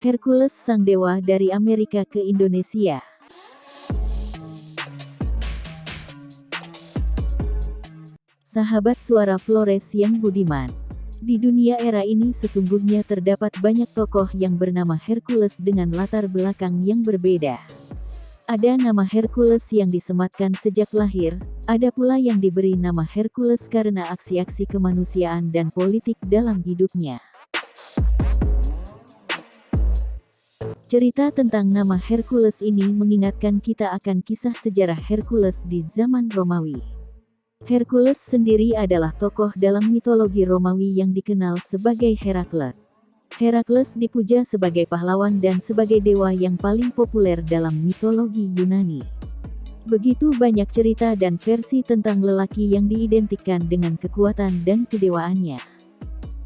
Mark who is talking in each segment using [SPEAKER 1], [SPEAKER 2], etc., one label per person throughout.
[SPEAKER 1] Hercules sang dewa dari Amerika ke Indonesia. Sahabat suara Flores yang budiman. Di dunia era ini sesungguhnya terdapat banyak tokoh yang bernama Hercules dengan latar belakang yang berbeda. Ada nama Hercules yang disematkan sejak lahir, ada pula yang diberi nama Hercules karena aksi-aksi kemanusiaan dan politik dalam hidupnya. Cerita tentang nama Hercules ini mengingatkan kita akan kisah sejarah Hercules di zaman Romawi. Hercules sendiri adalah tokoh dalam mitologi Romawi yang dikenal sebagai Herakles. Herakles dipuja sebagai pahlawan dan sebagai dewa yang paling populer dalam mitologi Yunani. Begitu banyak cerita dan versi tentang lelaki yang diidentikan dengan kekuatan dan kedewaannya.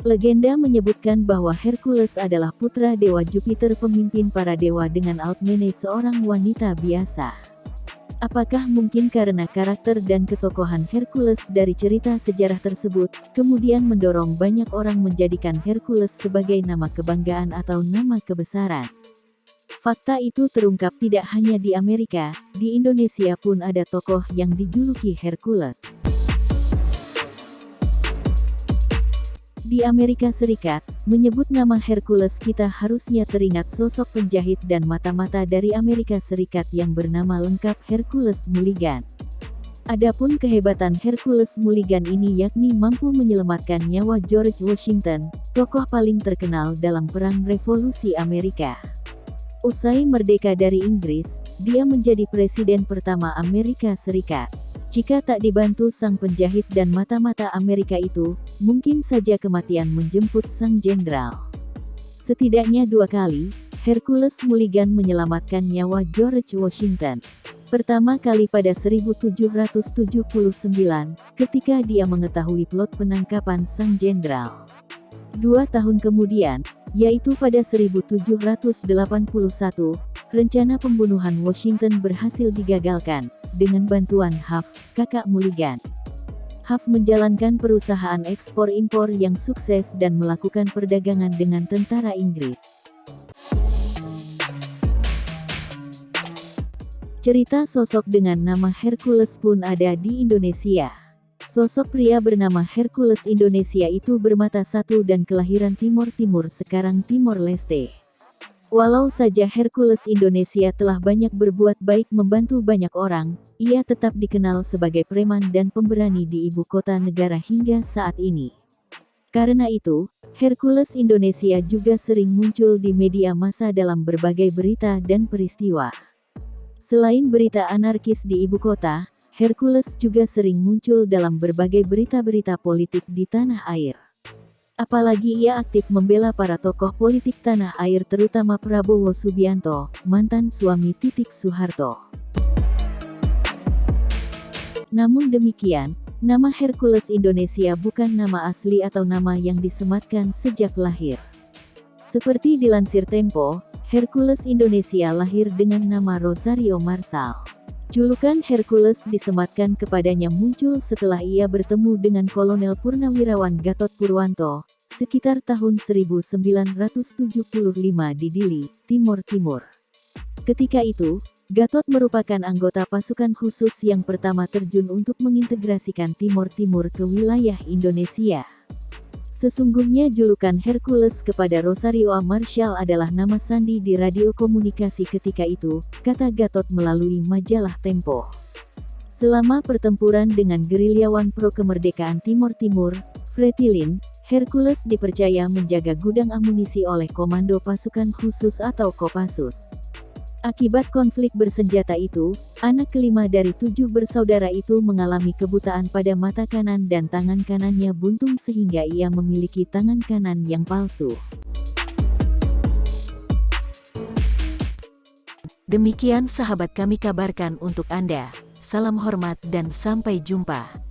[SPEAKER 1] Legenda menyebutkan bahwa Hercules adalah putra dewa Jupiter, pemimpin para dewa, dengan Alkmene, seorang wanita biasa. Apakah mungkin karena karakter dan ketokohan Hercules dari cerita sejarah tersebut, kemudian mendorong banyak orang menjadikan Hercules sebagai nama kebanggaan atau nama kebesaran? Fakta itu terungkap tidak hanya di Amerika, di Indonesia pun ada tokoh yang dijuluki Hercules. Di Amerika Serikat, menyebut nama Hercules kita harusnya teringat sosok penjahit dan mata-mata dari Amerika Serikat yang bernama lengkap Hercules Mulligan. Adapun kehebatan Hercules Mulligan ini yakni mampu menyelamatkan nyawa George Washington, tokoh paling terkenal dalam Perang Revolusi Amerika. Usai merdeka dari Inggris, dia menjadi presiden pertama Amerika Serikat. Jika tak dibantu sang penjahit dan mata-mata Amerika itu, mungkin saja kematian menjemput sang jenderal. Setidaknya 2 kali, Hercules Mulligan menyelamatkan nyawa George Washington. Pertama kali pada 1779, ketika dia mengetahui plot penangkapan sang jenderal. 2 tahun kemudian, yaitu pada 1781, rencana pembunuhan Washington berhasil digagalkan, dengan bantuan Huff, kakak Mulligan. Huff menjalankan perusahaan ekspor-impor yang sukses dan melakukan perdagangan dengan tentara Inggris. Cerita sosok dengan nama Hercules pun ada di Indonesia. Sosok pria bernama Hercules Indonesia itu bermata satu dan kelahiran Timor Timur, sekarang Timor Leste. Walau saja Hercules Indonesia telah banyak berbuat baik membantu banyak orang, ia tetap dikenal sebagai preman dan pemberani di ibu kota negara hingga saat ini. Karena itu, Hercules Indonesia juga sering muncul di media massa dalam berbagai berita dan peristiwa. Selain berita anarkis di ibu kota, Hercules juga sering muncul dalam berbagai berita-berita politik di tanah air. Apalagi ia aktif membela para tokoh politik tanah air, terutama Prabowo Subianto, mantan suami Titik Soeharto. Namun demikian, nama Hercules Indonesia bukan nama asli atau nama yang disematkan sejak lahir. Seperti dilansir Tempo, Hercules Indonesia lahir dengan nama Rosario Marsal. Julukan Hercules disematkan kepadanya muncul setelah ia bertemu dengan Kolonel Purnawirawan Gatot Purwanto, sekitar tahun 1975 di Dili, Timor Timur. Ketika itu, Gatot merupakan anggota pasukan khusus yang pertama terjun untuk mengintegrasikan Timor Timur ke wilayah Indonesia. Sesungguhnya julukan Hercules kepada Rosario Marshal adalah nama sandi di radio komunikasi ketika itu, kata Gatot melalui majalah Tempo. Selama pertempuran dengan gerilyawan pro-kemerdekaan Timor Timur, Fretilin, Hercules dipercaya menjaga gudang amunisi oleh Komando Pasukan Khusus atau Kopassus. Akibat konflik bersenjata itu, anak kelima dari 7 bersaudara itu mengalami kebutaan pada mata kanan dan tangan kanannya buntung sehingga ia memiliki tangan kanan yang palsu. Demikian sahabat kami kabarkan untuk Anda. Salam hormat dan sampai jumpa.